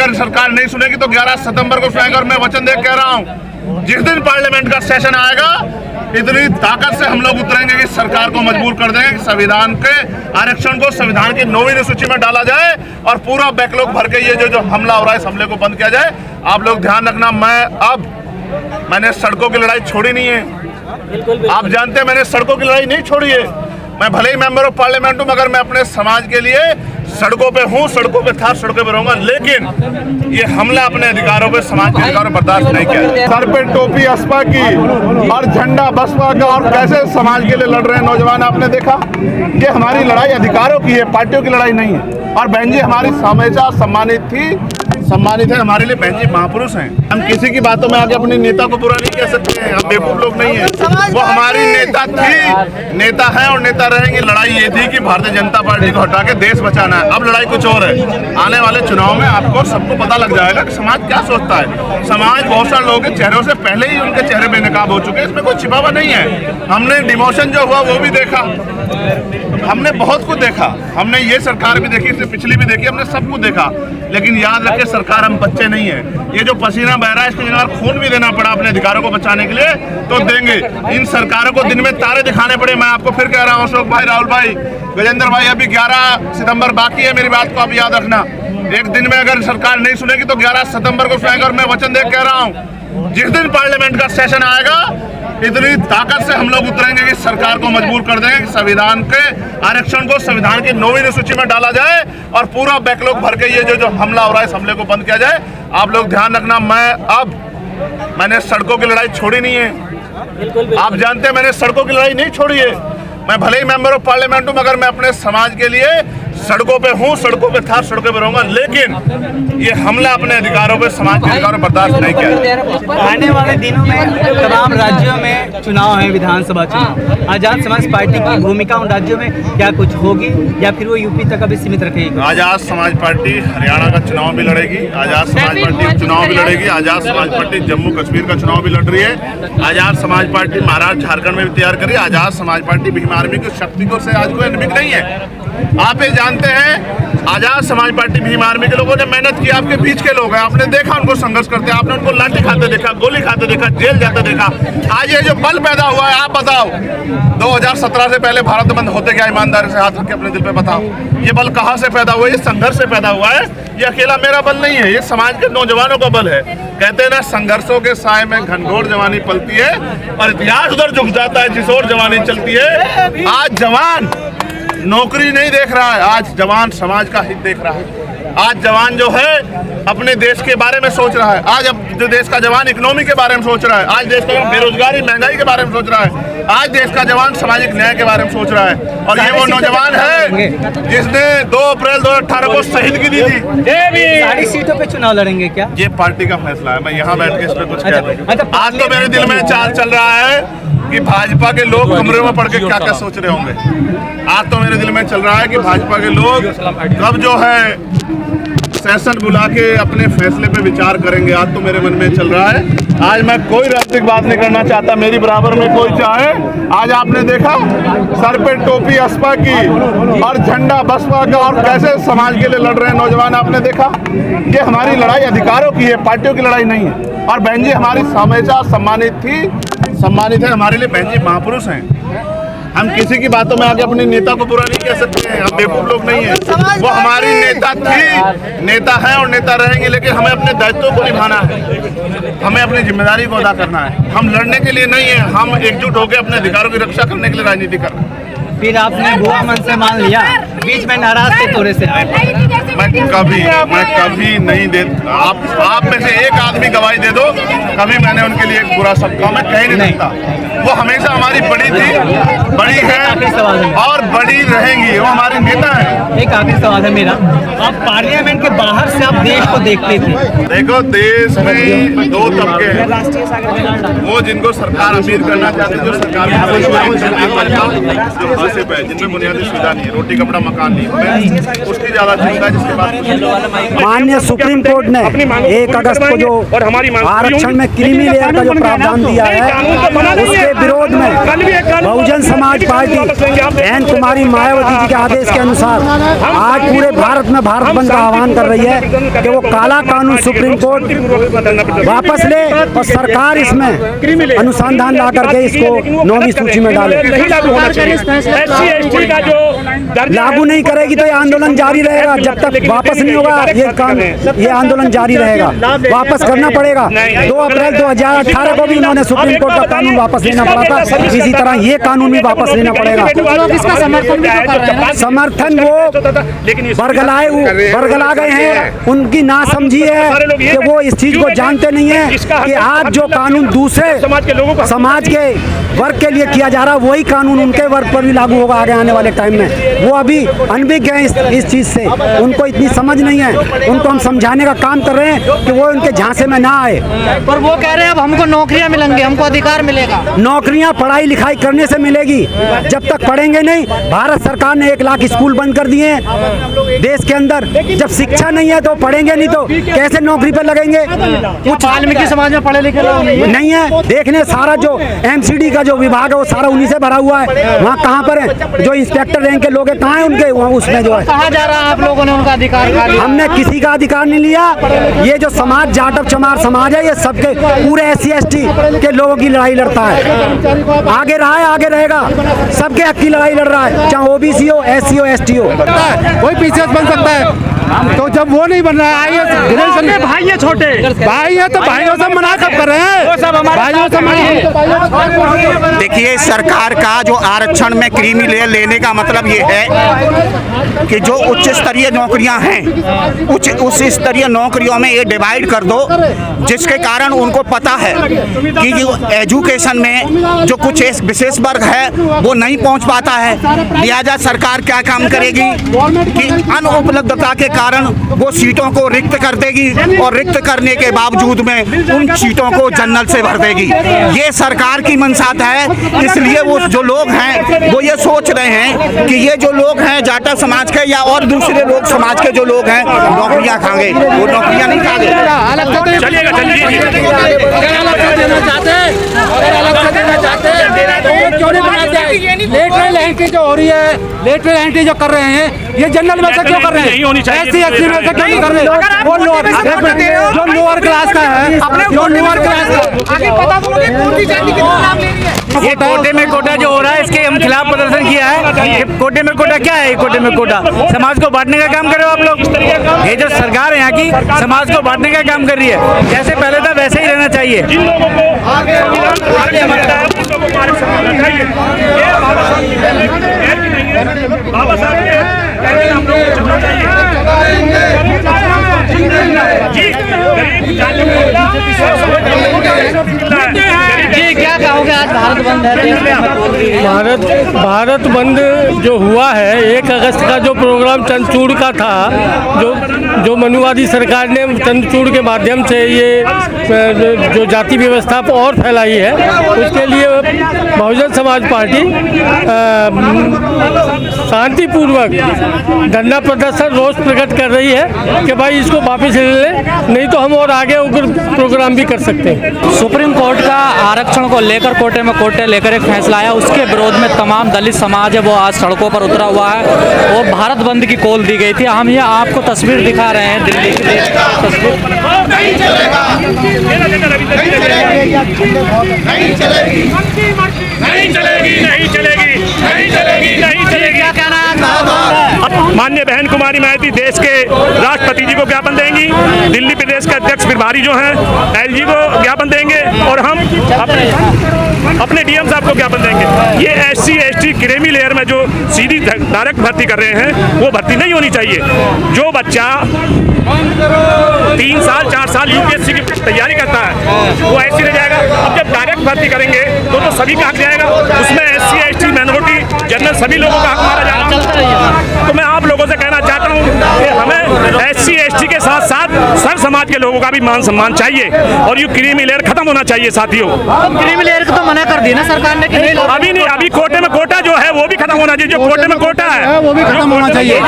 अगर सरकार नहीं सुनेगी तो 11 सितंबर को सुनेगा। और मैं वचन दे कह रहा हूँ, जिस दिन पार्लियामेंट का सेशन आएगा इतनी ताकत से हम लोग उतरेंगे कि सरकार को मजबूर कर देंगे कि संविधान के आरक्षण को संविधान की 9वीं सूची में डाला जाए और पूरा बैकलॉग भर के ये जो हमला हो रहा है इस हमले को बंद किया जाए। आप लोग ध्यान रखना, मैंने सड़कों की लड़ाई छोड़ी नहीं है। आप जानते हैं मैंने सड़कों की लड़ाई नहीं छोड़ी है। मैं भले ही मेंबर ऑफ पार्लियामेंट हूं मगर मैं अपने समाज के लिए सड़कों पे हूं, सड़कों पे था, सड़कों पे रहूंगा। लेकिन ये हमला अपने अधिकारों पे, समाज के अधिकारों पर बर्दाश्त नहीं किया। सर पे टोपी असपा की और झंडा बसपा का और कैसे समाज के लिए लड़ रहे हैं नौजवान, आपने देखा। ये हमारी लड़ाई अधिकारों की है, पार्टियों की लड़ाई नहीं है। और बहन जी हमारी हमेशा सम्मानित है, हमारे लिए बहन जी महापुरुष हैं। हम किसी की बातों में आके अपने नेता को बुरा नहीं कह सकते हैं, हम बेवकूफ लोग नहीं हैं। वो हमारी नेता थी, नेता है और नेता रहेंगी। लड़ाई ये थी कि भारतीय जनता पार्टी को हटा के देश बचाना है। अब लड़ाई कुछ और है। आने वाले चुनाव में आपको सबको पता लग जाएगा कि समाज क्या सोचता है। समाज बहुत सारे लोगों के चेहरों से पहले ही उनके चेहरे बेनकाब हो चुके हैं, इसमें कोई छिपा हुआ नहीं है। हमने डिमोशन जो हुआ वो भी देखा, हमने बहुत कुछ देखा। हमने ये सरकार भी देखी, इससे पिछली भी देखी, हमने सब कुछ देखा। लेकिन याद रखें, सरकार हम बच्चे नहीं है। ये जो पसीना बह रहा है इसकी जगह खून भी देना पड़ा अपने अधिकारों को बचाने के लिए तो देंगे। इन सरकारों को दिन में तारे दिखाने पड़े। मैं आपको फिर कह रहा हूँ, अशोक भाई, राहुल भाई, गजेंद्र भाई, अभी 11 सितंबर बाकी है। मेरी बात को आप याद रखना। एक दिन में अगर सरकार नहीं सुनेगी तो 11 सितंबर को सुनेगा। और मैं वचन दे कह रहा हूँ, जिस दिन पार्लियामेंट का सेशन आएगा इतनी ताकत से हम लोग उतरेंगे कि सरकार को मजबूर कर देंगे कि संविधान के आरक्षण को संविधान की 9वीं सूची में डाला जाए और पूरा बैकलॉग भर के ये जो हमला हो रहा है इस हमले को बंद किया जाए। आप लोग ध्यान रखना, मैंने सड़कों की लड़ाई छोड़ी नहीं है। आप जानते हैं मैंने सड़कों की लड़ाई नहीं छोड़ी है। मैं भले ही मेंबर ऑफ पार्लियामेंट हूं मगर मैं अपने समाज के लिए सड़कों पे हूं, सड़कों पे था, सड़कों पे रहूंगा। लेकिन ये हमला अपने अधिकारों पे, समाज के अधिकारों पर बर्दाश्त नहीं किया। आने वाले दिनों में तमाम राज्यों में चुनाव है, विधानसभा चुनाव। आजाद समाज पार्टी की भूमिका उन राज्यों में क्या कुछ होगी या फिर वो यूपी तक अभी सीमित रखेगी? आजाद समाज पार्टी हरियाणा का चुनाव भी लड़ेगी, आजाद समाज पार्टी चुनाव भी लड़ेगी, आजाद समाज पार्टी जम्मू कश्मीर का चुनाव भी लड़ रही है, आजाद समाज पार्टी महाराष्ट्र झारखंड में भी तैयार करी। आजाद समाज पार्टी भीम आर्मी की शक्ति को से आज कोई एनमिक नहीं है। आप ये जानते हैं, आजाद समाज पार्टी भीम आर्मी के लोगों ने मेहनत की, आपके बीच के लोग हैं। आपने देखा उनको संघर्ष करते, आपने उनको लाठी खाते देखा, गोली खाते देखा, जेल जाते देखा। आज ये जो बल पैदा हुआ है, आप बताओ 2017 से पहले भारत बंद होते क्या? ईमानदारी से हाथ रख के अपने दिल पे बताओ, ये बल कहाँ से पैदा हुआ है? ये संघर्ष से पैदा हुआ है। ये अकेला मेरा बल नहीं है, ये समाज के नौजवानों का बल है। कहते हैं ना, संघर्षों के साए में घनघोर जवानी पलती है और इतिहास उधर झुक जाता है जिस ओर जवानी चलती है। आज जवान नौकरी नहीं देख रहा है, आज जवान समाज का हित देख रहा है। आज जवान जो है अपने देश के बारे में सोच रहा है। आज अब जो देश का जवान इकोनॉमी के बारे में सोच रहा है, आज देश का बेरोजगारी महंगाई के बारे में सोच रहा है, आज देश का जवान सामाजिक न्याय के बारे में सोच रहा है। और ये वो नौजवान है जिसने 2 अप्रैल 2018 को शहीदगी दी थी। सारी सीटों पे चुनाव लड़ेंगे क्या? ये पार्टी का फैसला है, मैं यहाँ बैठ के इस पर कुछ कह दूं। आज तो मेरे दिल में चाल चल रहा है कि भाजपा के लोग कमरे में पड़ के क्या क्या सोच रहे होंगे। आज तो मेरे दिल में चल रहा है कि भाजपा के लोग कब जो है सेशन बुला के अपने फैसले पे विचार करेंगे। आज तो मेरे मन में चल रहा है। आज मैं कोई राजनीतिक बात नहीं करना चाहता, मेरी बराबर में कोई चाहे। आज आपने देखा सर पे टोपी असपा की और झंडा बसपा का और कैसे समाज के लिए लड़ रहे हैं नौजवान, आपने देखा। ये हमारी लड़ाई अधिकारों की है, पार्टियों की लड़ाई नहीं है। और बहन जी हमारी हमेशा सम्मानित है, हमारे लिए बहन जी महापुरुष हैं। हम किसी की बातों में आके अपने नेता को बुरा नहीं कह सकते हैं, हम बेवकूफ लोग नहीं हैं। वो हमारी नेता थी, नेता है और नेता रहेंगे। लेकिन हमें अपने दायित्वों को निभाना है, हमें अपनी जिम्मेदारी को अदा करना है। हम लड़ने के लिए नहीं है, हम एकजुट होकर अपने अधिकारों की रक्षा करने के लिए राजनीति कर रहे हैं। फिर आपने भुआ मन से मान लिया, बीच में नाराज थे थोड़े से? मैं कभी नहीं दे। आप में से एक आदमी गवाही दे दो, कभी मैंने उनके लिए एक बुरा शब्द कहा मैं कह नहीं सकता। वो हमेशा हमारी बड़ी थी, बड़ी है और बड़ी रहेंगी। वो हमारे नेता है। एक आखिरी सवाल है मेरा, आप पार्लियामेंट के बाहर से आप देश को देखते थे। देखो, देश में 2 तबके हैं, वो जिनको सरकार अमीर करना चाहती है, जो सरकार लीडरशिप है जिनमें बुनियादी सुविधा नहीं है, रोटी कपड़ा मकान नहीं है, उसकी ज्यादा चिंता है जिसके बाद माननीय सुप्रीम कोर्ट ने 1 अगस्त को जो आरक्षण में क्रीमी लेयर का जो प्रावधान दिया है उसके विरोध में बहुजन समाज पार्टी बहन कुमारी मायावती जी के आदेश के अनुसार आज पूरे भारत में भारत बंद का आह्वान कर रही है कि वो काला कानून सुप्रीम कोर्ट वापस ले और सरकार इसमें अनुसंधान ला करके इसको 9वीं सूची में डाले। लागू नहीं करेगी तो ये आंदोलन जारी रहेगा जब तक वापस नहीं होगा ये आंदोलन जारी रहेगा। वापस करना पड़ेगा। 2 अप्रैल 2018 को भी इन्होंने सुप्रीम कोर्ट का कानून वापस लेना पड़ा था, इसी तरह ये कानून भी वापस लेना पड़ेगा। समर्थन वो बरगला गए हैं, उनकी नासमझी है कि वो इस चीज को जानते नहीं है कि आज जो कानून दूसरे समाज के वर्ग के लिए किया जा रहा है वही कानून उनके वर्ग पर भी लागू होगा आगे आने वाले टाइम में। वो अभी अनभिज्ञ हैं इस चीज से, उनको इतनी समझ नहीं है। उनको हम समझाने का काम कर रहे हैं कि वो उनके झांसे में ना आए। पर वो कह रहे हैं अब हमको नौकरियां मिलेंगी, हमको अधिकार मिलेगा। नौकरियां पढ़ाई लिखाई करने से मिलेगी, जब तक पढ़ेंगे नहीं। भारत सरकार ने 1 लाख स्कूल बंद कर दिए हैं देश के अंदर। जब शिक्षा नहीं है तो पढ़ेंगे नहीं तो कैसे नौकरी पर लगेंगे। कुछ वाल्मीकि समाज में पढ़े लिखे लोग नहीं है। देखने सारा जो MCD का जो विभाग है वो सारा उन्हीं से भरा हुआ है। वहाँ कहाँ पर है जो इंस्पेक्टर रैंक के लोग हैं, कहाँ है उनके वहाँ उसमें जो है। कहा जा रहा है आप लोगों ने उनका अधिकार खा लिया। हमने किसी का अधिकार नहीं लिया। ये जो समाज जाटव चमार समाज है ये सबके पूरे SC ST के लोगों की लड़ाई लड़ता है। आगे रहा है, आगे रहेगा। सबके हक की लड़ाई लड़ रहा है, चाहे OBC हो, SC हो, ST हो। कोई पीसीएस बन सकता है। तो जब वो नहीं बन रहा है भाई है छोटे भाई है तो भाइयों से मना कब कर रहे हैं। भाइयों से मना। देखिए, सरकार का जो आरक्षण में क्रीमी लेयर लेने का मतलब ये है कि जो उच्च स्तरीय नौकरियां हैं उच्च स्तरीय नौकरियों में ये डिवाइड कर दो, जिसके कारण उनको पता है कि एजुकेशन में जो कुछ एक विशेष वर्ग है वो नहीं पहुंच पाता है। लिहाजा सरकार क्या काम करेगी कि अनुपलब्धता के कारण वो सीटों को रिक्त कर देगी और रिक्त करने के बावजूद में उन सीटों को जनरल से भर देगी। ये सरकार की मंशात है। इसलिए वो जो लोग हैं वो ये सोच रहे हैं कि ये जो लोग हैं जाटव समाज के या और दूसरे लोग समाज के जो लोग हैं नौकरियां खाएंगे, वो नौकरियां नहीं खाएंगे। लेटरल एंट्री जो हो रही है, लेटरल एंट्री जो कर रहे हैं ये जनरल में से क्यों कर रहे हैं, SC ST में से क्यों नहीं कर रहे हैं। वो जो लोअर क्लास का है, जो लोअर क्लास ये कोटे में कोटा जो हो रहा है इसके हम खिलाफ प्रदर्शन किया है। कोटे में कोटा क्या है? कोटे में कोटा समाज को बांटने का काम कर रहे हो आप लोग। ये जो सरकार है यहाँ की समाज को बांटने का काम कर रही है। जैसे पहले था वैसे ही रहना चाहिए। जी क्या कहोगे आज भारत बंद है? भारत बंद जो हुआ है 1 अगस्त का जो प्रोग्राम चंद्रचूड़ का था, जो मनुवादी सरकार ने चंद्रचूड़ के माध्यम से ये जो जाति व्यवस्था और फैलाई है, उसके लिए बहुजन समाज पार्टी शांतिपूर्वक धरना प्रदर्शन रोष प्रकट कर रही है कि भाई इसको वापस ले लें, नहीं तो हम और आगे उग्र प्रोग्राम भी कर सकते हैं। सुप्रीम कोर्ट का आरक्षण को लेकर कोर्ट लेकर एक फैसला आया, उसके विरोध में तमाम दलित समाज है वो आज सड़कों पर उतरा हुआ है और भारत बंद की कॉल दी गई थी। हम ये आपको तस्वीर दिखा रहे हैं दिल्ली की तस्वीर। नहीं चलेगा, नहीं चलेगी, नहीं चलेगी, नहीं चलेगी, नहीं चलेगी, नहीं चलेगी, नहीं चलेगी। क्या कहना है? माननीय बहन कुमारी मायावती देश के राष्ट्रपति जी को ज्ञापन देंगी, दिल्ली प्रदेश के अध्यक्ष प्रभारी जो हैं LG को ज्ञापन देंगे और हम अपने DM साहब को ज्ञापन देंगे। ये SC ST क्रीमी लेयर में जो सीधी डायरेक्ट भर्ती कर रहे हैं वो भर्ती नहीं होनी चाहिए। जो बच्चा 3 साल 4 साल UPSC की तैयारी करता है वो ऐसे रह जाएगा। अब जब डायरेक्ट भर्ती करेंगे तो सभी का हक जाएगा, उसमें SC ST माइनॉरिटी जनरल सभी लोगों का हक मारा जाएगा। तो मैं आप लोगों से कहना चाहता हूँ कि हमें SC ST के साथ साथ सर समाज के लोगों का भी मान सम्मान चाहिए और ये क्रीमी लेयर खत्म होना चाहिए साथियों। क्रीमी लेयर को तो मना कर दी ना सरकार ने कि नहीं अभी नहीं, अभी कोटे में कोटा जो है वो भी खत्म होना चाहिए। जो कोटे में कोटा है वो भी खत्म होना चाहिए।